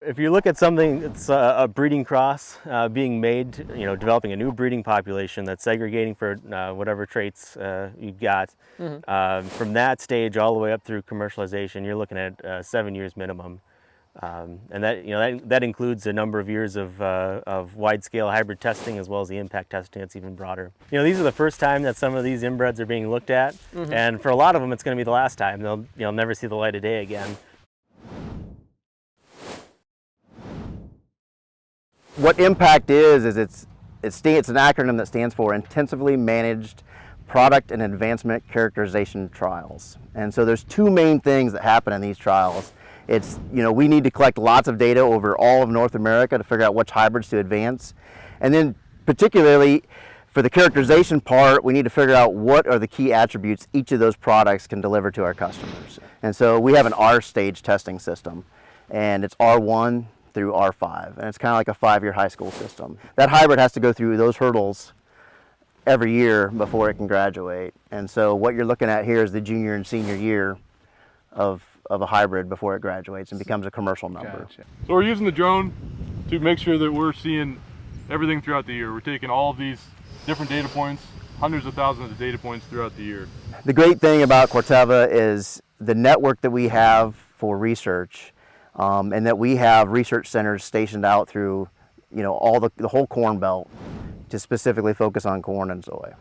If you look at something that's a breeding cross being made, developing a new breeding population that's segregating for whatever traits you got, from that stage all the way up through commercialization, you're looking at 7 years minimum. And that includes a number of years of wide-scale hybrid testing as well as the impact testing. It's even broader. These are the first time that some of these inbreds are being looked at, and for a lot of them, it's going to be the last time. They'll never see the light of day again. What impact is it's an acronym that stands for Intensively Managed Product and Advancement Characterization Trials. And so there's two main things that happen in these trials. It's, we need to collect lots of data over all of North America to figure out which hybrids to advance. And then particularly for the characterization part, we need to figure out what are the key attributes each of those products can deliver to our customers. And so we have an R stage testing system, and it's R1 through R5, and it's kind of like a 5-year high school system. That hybrid has to go through those hurdles every year before it can graduate. And so what you're looking at here is the junior and senior year of a hybrid before it graduates and becomes a commercial number. Gotcha. So we're using the drone to make sure that we're seeing everything throughout the year. We're taking all of these different data points, hundreds of thousands of data points throughout the year. The great thing about Corteva is the network that we have for research, and that we have research centers stationed out through, all the whole corn belt to specifically focus on corn and soy.